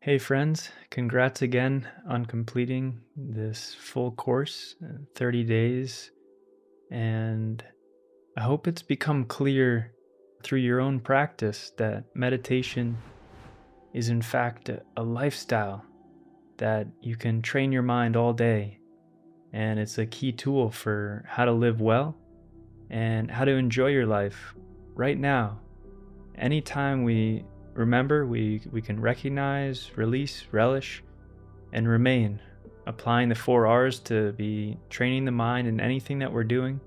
Hey friends, congrats again on completing this full course, 30 days. And I hope it's become clear through your own practice that meditation is, in fact, a lifestyle that you can train your mind all day. And it's a key tool for how to live well and how to enjoy your life right now. Anytime we remember, we can recognize, release, relish, and remain, applying the 4 R's to be training the mind in anything that we're doing.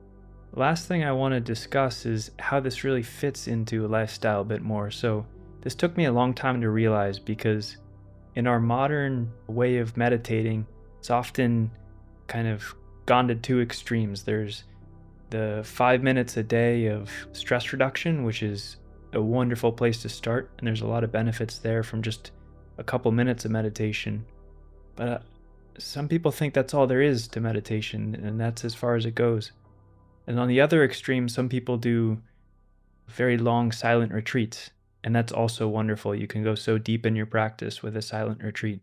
The last thing I want to discuss is how this really fits into a lifestyle a bit more. So, this took me a long time to realize because in our modern way of meditating, it's often kind of gone to two extremes. There's the 5 minutes a day of stress reduction, which is a wonderful place to start, and there's a lot of benefits there from just a couple minutes of meditation. But some people think that's all there is to meditation, and that's as far as it goes. And on the other extreme, some people do very long silent retreats, and that's also wonderful. You can go so deep in your practice with a silent retreat.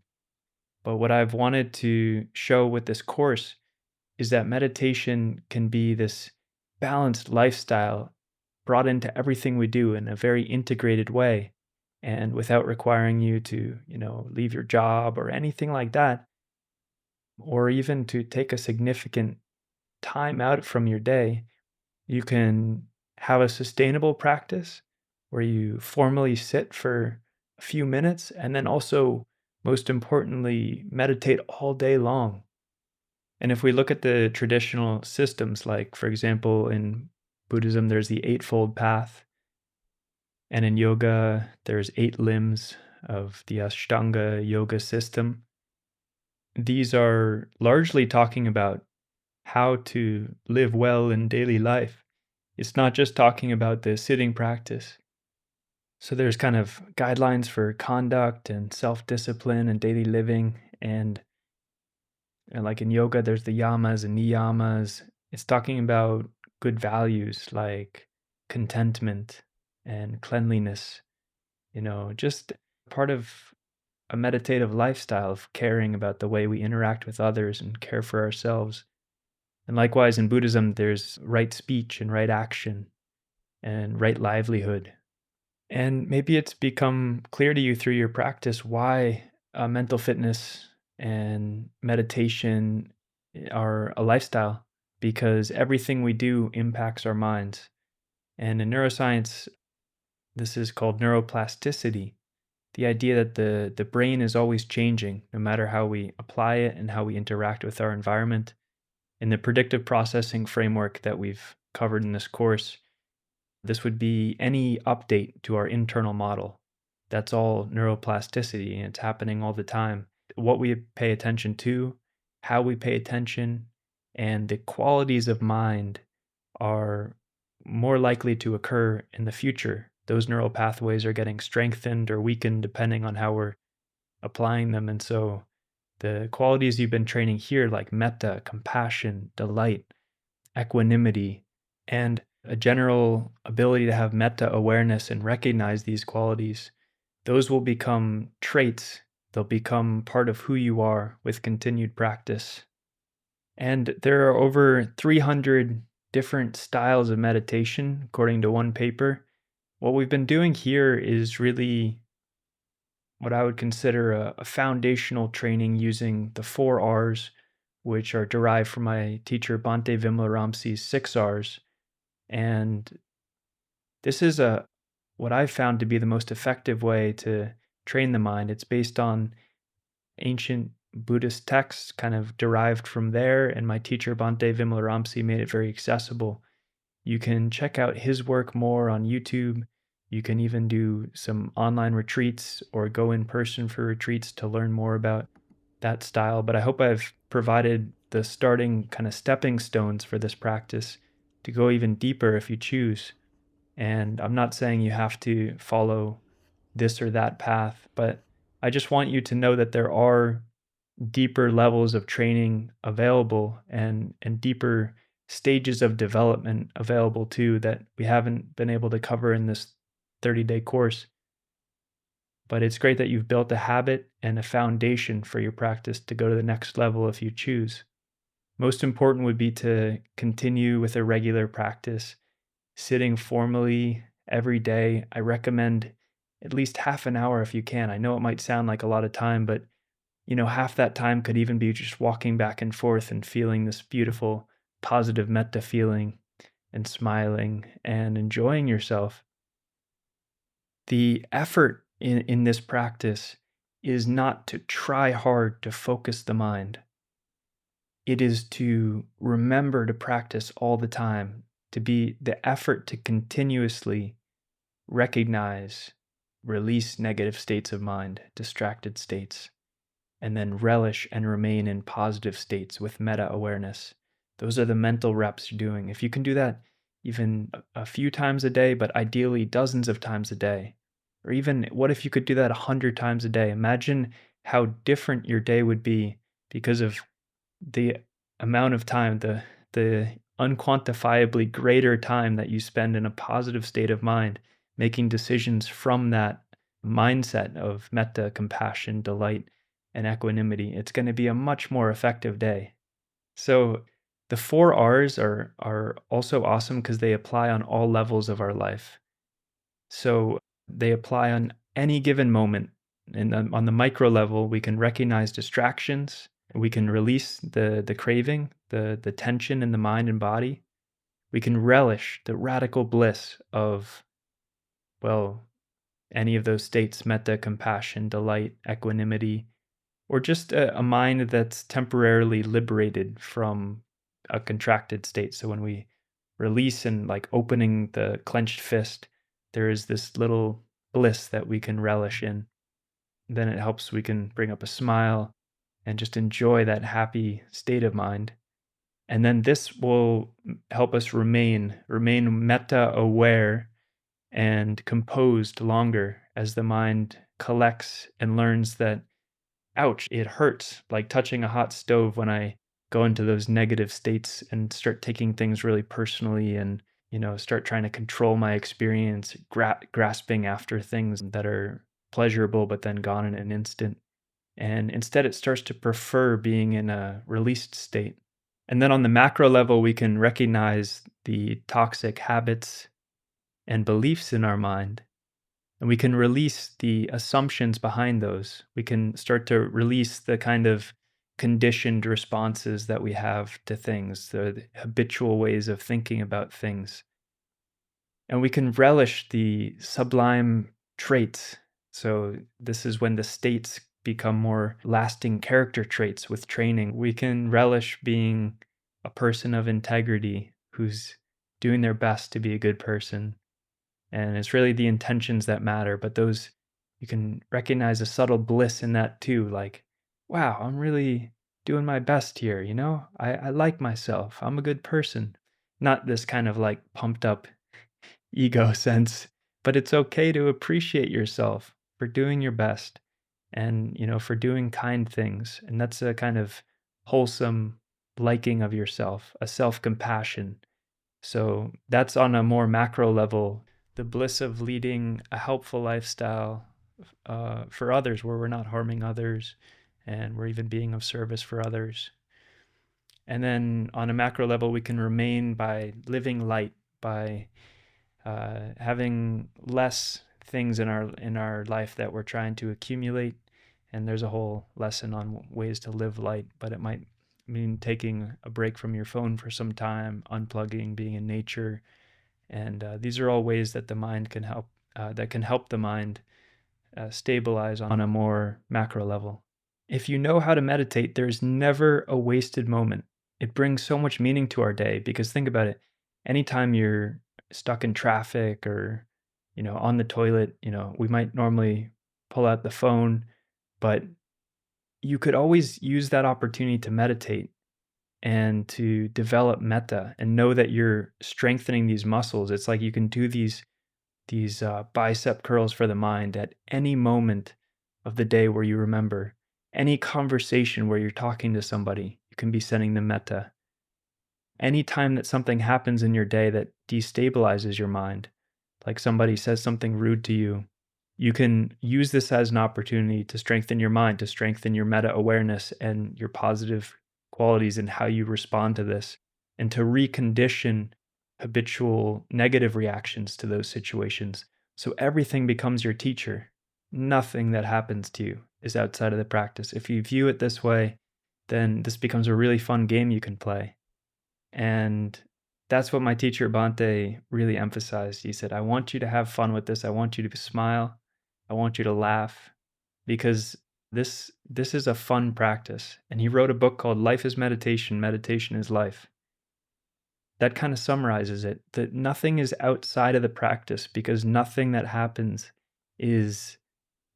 But what I've wanted to show with this course is that meditation can be this balanced lifestyle brought into everything we do in a very integrated way and without requiring you to, leave your job or anything like that, or even to take a significant time out from your day. You can have a sustainable practice where you formally sit for a few minutes and then also, most importantly, meditate all day long. And if we look at the traditional systems, like, for example, in Buddhism, there's the Eightfold Path, and in yoga, there's 8 limbs of the Ashtanga yoga system. These are largely talking about how to live well in daily life. It's not just talking about the sitting practice. So there's kind of guidelines for conduct and self-discipline and daily living. And like in yoga, there's the yamas and niyamas. It's talking about good values like contentment and cleanliness, just part of a meditative lifestyle of caring about the way we interact with others and care for ourselves. And likewise, in Buddhism, there's right speech and right action and right livelihood. And maybe it's become clear to you through your practice why mental fitness and meditation are a lifestyle, because everything we do impacts our minds. And in neuroscience, this is called neuroplasticity, the idea that the brain is always changing no matter how we apply it and how we interact with our environment. In the predictive processing framework that we've covered in this course, this would be any update to our internal model. That's all neuroplasticity, and it's happening all the time. What we pay attention to, how we pay attention, and the qualities of mind are more likely to occur in the future. Those neural pathways are getting strengthened or weakened depending on how we're applying them. And so the qualities you've been training here, like metta, compassion, delight, equanimity, and a general ability to have metta awareness and recognize these qualities, those will become traits. They'll become part of who you are with continued practice. And there are over 300 different styles of meditation, according to one paper. What we've been doing here is really what I would consider a foundational training using the 4 R's, which are derived from my teacher Bhante Vimalaramsi's 6 R's. And this is what I've found to be the most effective way to train the mind. It's based on ancient Buddhist texts, kind of derived from there, and my teacher Bhante Vimalaramsi made it very accessible. You can check out his work more on YouTube. You can even do some online retreats or go in person for retreats to learn more about that style. But I hope I've provided the starting kind of stepping stones for this practice to go even deeper if you choose. And I'm not saying you have to follow this or that path, but I just want you to know that there are deeper levels of training available and deeper stages of development available too that we haven't been able to cover in this 30-day course. But it's great that you've built a habit and a foundation for your practice to go to the next level if you choose. Most important would be to continue with a regular practice, sitting formally every day. I recommend at least half an hour if you can. I know it might sound like a lot of time, but half that time could even be just walking back and forth and feeling this beautiful, positive metta feeling and smiling and enjoying yourself. The effort in this practice is not to try hard to focus the mind. It is to remember to practice all the time, to be the effort to continuously recognize, release negative states of mind, distracted states, and then relish and remain in positive states with meta awareness. Those are the mental reps you're doing. If you can do that even a few times a day, but ideally dozens of times a day, or even what if you could do that 100 times a day? Imagine how different your day would be because of the amount of time, the unquantifiably greater time that you spend in a positive state of mind, making decisions from that mindset of metta, compassion, delight, and equanimity. It's going to be a much more effective day. So the 4 R's are also awesome because they apply on all levels of our life. So they apply on any given moment. And on the micro level, we can recognize distractions. We can release the craving, the tension in the mind and body. We can relish the radical bliss of, well, any of those states, metta, compassion, delight, equanimity, or just a mind that's temporarily liberated from a contracted state. So when we release and like opening the clenched fist, there is this little bliss that we can relish in. Then it helps, we can bring up a smile and just enjoy that happy state of mind. And then this will help us remain metta aware and composed longer as the mind collects and learns that, ouch, it hurts, like touching a hot stove when I go into those negative states and start taking things really personally and, start trying to control my experience, grasping after things that are pleasurable but then gone in an instant. And instead, it starts to prefer being in a released state. And then on the macro level, we can recognize the toxic habits and beliefs in our mind. And we can release the assumptions behind those. We can start to release the kind of conditioned responses that we have to things, the habitual ways of thinking about things. And we can relish the sublime traits. So, this is when the states become more lasting character traits with training. We can relish being a person of integrity who's doing their best to be a good person. And it's really the intentions that matter, but those, you can recognize a subtle bliss in that too. Like, wow, I'm really doing my best here, I like myself. I'm a good person. Not this kind of like pumped up ego sense, but it's okay to appreciate yourself for doing your best and, for doing kind things. And that's a kind of wholesome liking of yourself, a self-compassion. So that's on a more macro level, the bliss of leading a helpful lifestyle for others, where we're not harming others and we're even being of service for others. And then on a macro level, we can remain by living light, by having less things in our life that we're trying to accumulate. And there's a whole lesson on ways to live light, but it might mean taking a break from your phone for some time, unplugging, being in nature. And these are all ways that the mind can help, that can help the mind stabilize on a more macro level. If you know how to meditate, there's never a wasted moment. It brings so much meaning to our day because think about it. Anytime you're stuck in traffic or, on the toilet, we might normally pull out the phone, but you could always use that opportunity to meditate and to develop metta and know that you're strengthening these muscles. It's like you can do these bicep curls for the mind at any moment of the day where you remember. Any conversation where you're talking to somebody, you can be sending them metta. Any time that something happens in your day that destabilizes your mind, like somebody says something rude to you, You can use this as an opportunity to strengthen your mind, to strengthen your meta awareness and your positive qualities and how you respond to this, and to recondition habitual negative reactions to those situations. So everything becomes your teacher. Nothing that happens to you is outside of the practice. If you view it this way, then this becomes a really fun game you can play. And that's what my teacher Bhante really emphasized. He said, I want you to have fun with this. I want you to smile. I want you to laugh because this is a fun practice. And he wrote a book called Life is Meditation, Meditation is Life. That kind of summarizes it, that nothing is outside of the practice because nothing that happens is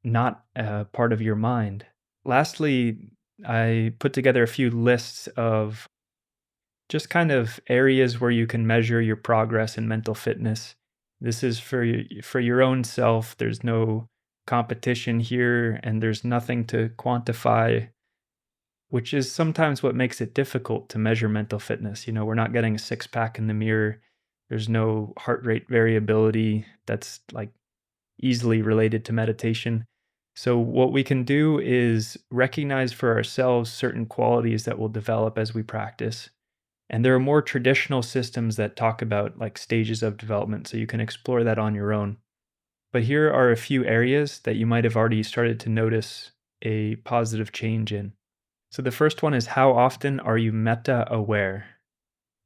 not a part of your mind. Lastly, I put together a few lists of just kind of areas where you can measure your progress in mental fitness. This is for your own self. There's no competition here and there's nothing to quantify, which is sometimes what makes it difficult to measure mental fitness. You know, we're not getting a six pack in the mirror. There's no heart rate variability that's like easily related to meditation. So, what we can do is recognize for ourselves certain qualities that will develop as we practice. And there are more traditional systems that talk about like stages of development, so you can explore that on your own. But here are a few areas that you might have already started to notice a positive change in. So the first one is, how often are you meta aware?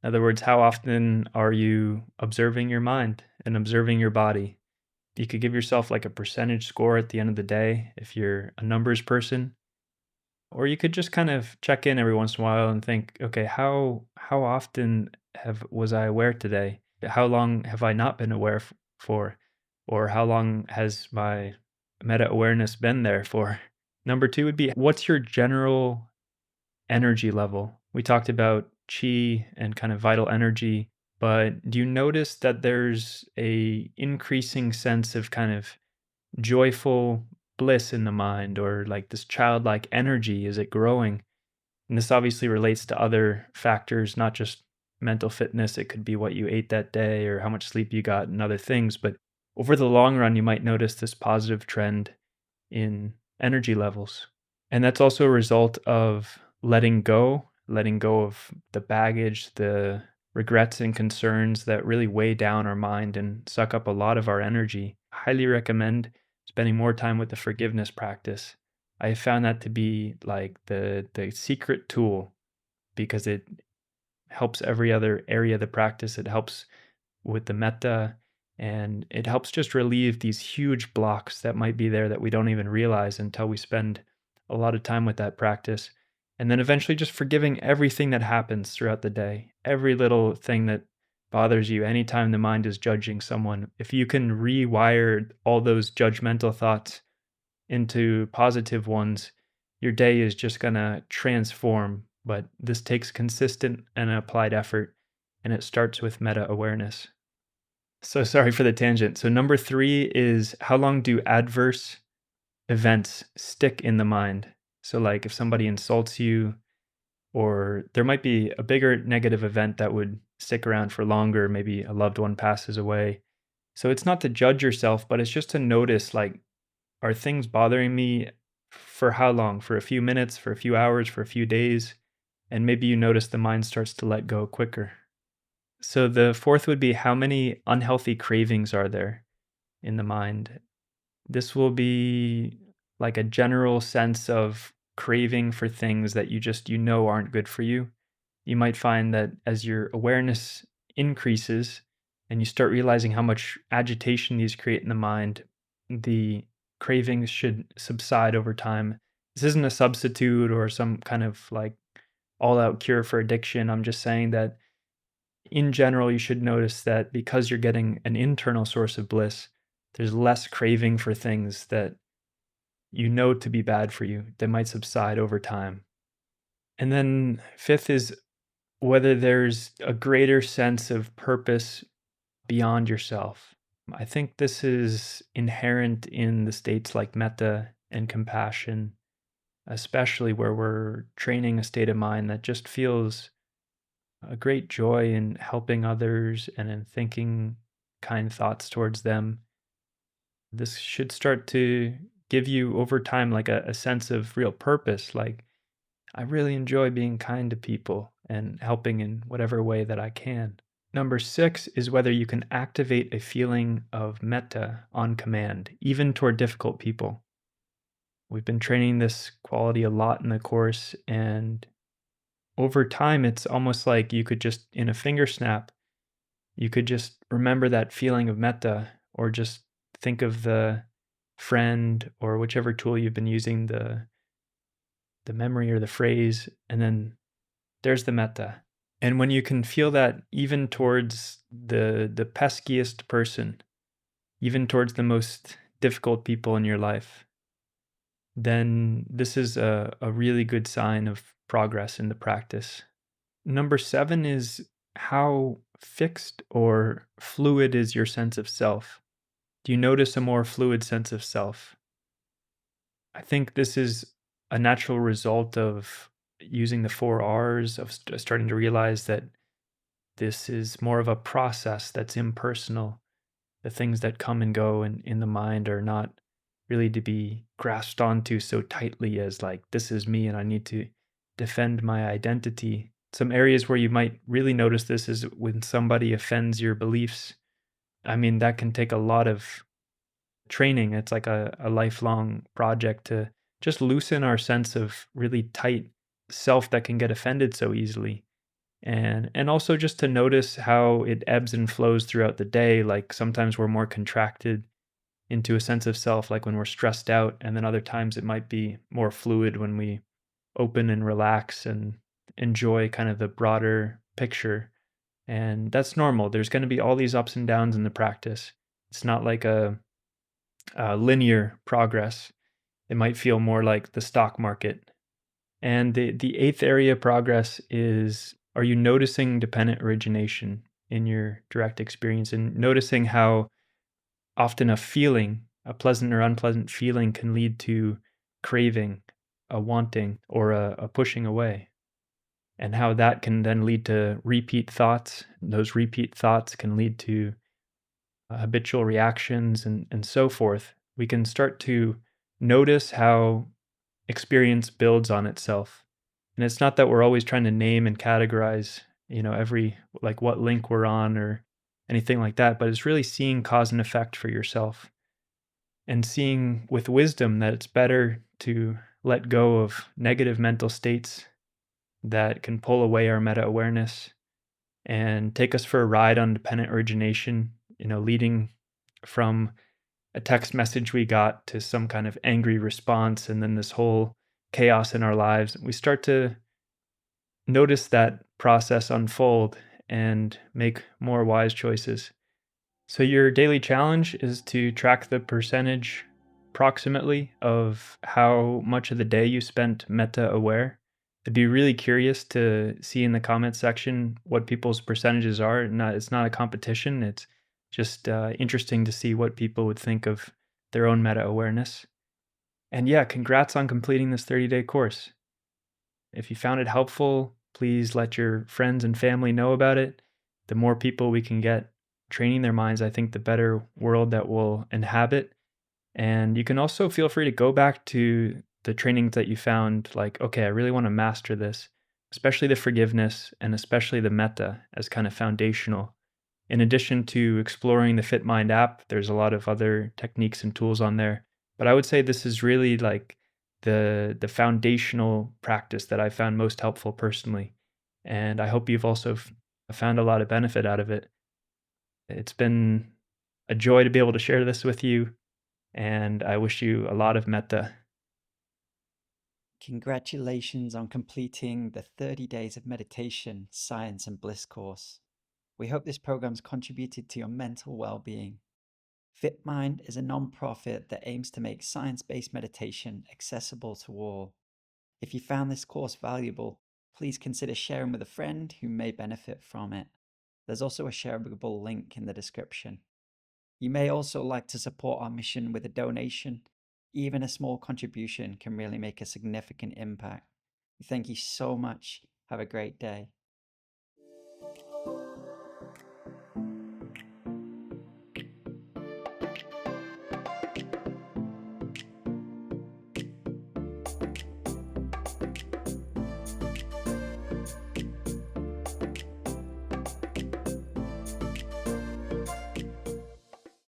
In other words, how often are you observing your mind and observing your body? You could give yourself like a percentage score at the end of the day if you're a numbers person. Or you could just kind of check in every once in a while and think, okay, how often have was I aware today? How long have I not been aware for? Or how long has my meta awareness been there for? Number two would be, what's your general energy level? We talked about chi and kind of vital energy, but do you notice that there's a increasing sense of kind of joyful bliss in the mind, or like this childlike energy? Is it growing? And this obviously relates to other factors, not just mental fitness. It could be what you ate that day or how much sleep you got and other things. But over the long run, you might notice this positive trend in energy levels. And that's also a result of letting go of the baggage, the regrets and concerns that really weigh down our mind and suck up a lot of our energy. I highly recommend spending more time with the forgiveness practice. I found that to be like the secret tool because it helps every other area of the practice. It helps with the metta, and it helps just relieve these huge blocks that might be there that we don't even realize until we spend a lot of time with that practice. And then eventually just forgiving everything that happens throughout the day, every little thing that bothers you, anytime the mind is judging someone. If you can rewire all those judgmental thoughts into positive ones, your day is just going to transform. But this takes consistent and applied effort, and it starts with meta awareness. So sorry for the tangent. So number three is, how long do adverse events stick in the mind? So like if somebody insults you, or there might be a bigger negative event that would stick around for longer, maybe a loved one passes away. So it's not to judge yourself, but it's just to notice, like, are things bothering me for how long? For a few minutes, for a few hours, for a few days? And maybe you notice the mind starts to let go quicker. So the fourth would be, how many unhealthy cravings are there in the mind? This will be like a general sense of craving for things that you know aren't good for you. You might find that as your awareness increases and you start realizing how much agitation these create in the mind, the cravings should subside over time. This isn't a substitute or some kind of like all out cure for addiction. I'm just saying that in general, you should notice that because you're getting an internal source of bliss, there's less craving for things that you know to be bad for you that might subside over time. And then fifth is whether there's a greater sense of purpose beyond yourself. I think this is inherent in the states like metta and compassion, especially where we're training a state of mind that just feels a great joy in helping others and in thinking kind thoughts towards them. This should start to give you over time like a sense of real purpose. Like, I really enjoy being kind to people and helping in whatever way that I can. Number six is whether you can activate a feeling of metta on command, even toward difficult people. We've been training this quality a lot in the course, and over time, it's almost like you could just, in a finger snap, you could just remember that feeling of metta, or just think of the friend or whichever tool you've been using, the memory or the phrase, and then there's the metta. And when you can feel that even towards the peskiest person, even towards the most difficult people in your life, then this is a really good sign of progress in the practice. Number seven is how fixed or fluid is your sense of self? Do you notice a more fluid sense of self? I think this is a natural result of using the four R's, of starting to realize that this is more of a process that's impersonal. The things that come and go in the mind are not really to be grasped onto so tightly as like, this is me and I need to defend my identity. Some areas where you might really notice this is when somebody offends your beliefs. I mean, that can take a lot of training. It's like a lifelong project to just loosen our sense of really tight self that can get offended so easily. And also just to notice how it ebbs and flows throughout the day. Like sometimes we're more contracted into a sense of self, like when we're stressed out, and then other times it might be more fluid when we open and relax and enjoy kind of the broader picture. And that's normal. There's going to be all these ups and downs in the practice. It's not like a linear progress. It might feel more like the stock market. And the eighth area of progress is, are you noticing dependent origination in your direct experience, and noticing how often a feeling, a pleasant or unpleasant feeling, can lead to craving, a wanting, or a pushing away, and how that can then lead to repeat thoughts. Those repeat thoughts can lead to habitual reactions and so forth. We can start to notice how experience builds on itself. And it's not that we're always trying to name and categorize, every, like, what link we're on or anything like that, but it's really seeing cause and effect for yourself, and seeing with wisdom that it's better to let go of negative mental states that can pull away our meta awareness and take us for a ride on dependent origination, leading from a text message we got to some kind of angry response, and then this whole chaos in our lives. We start to notice that process unfold and make more wise choices. So, your daily challenge is to track the percentage approximately of how much of the day you spent meta aware. I'd be really curious to see in the comments section what people's percentages are. It's not a competition, it's just interesting to see what people would think of their own meta awareness. And yeah, congrats on completing this 30-day course. If you found it helpful, please let your friends and family know about it. The more people we can get training their minds, I think the better world that we'll inhabit. And you can also feel free to go back to the trainings that you found, like, okay, I really want to master this, especially the forgiveness and especially the metta as kind of foundational. In addition to exploring the Fit Mind app, there's a lot of other techniques and tools on there. But I would say this is really like the foundational practice that I found most helpful personally. And I hope you've also found a lot of benefit out of it. It's been a joy to be able to share this with you, and I wish you a lot of metta. Congratulations on completing the 30 Days of Meditation, Science and Bliss course. We hope this program's contributed to your mental well-being. FitMind is a non-profit that aims to make science-based meditation accessible to all. If you found this course valuable, please consider sharing with a friend who may benefit from it. There's also a shareable link in the description. You may also like to support our mission with a donation. Even a small contribution can really make a significant impact. Thank you so much. Have a great day.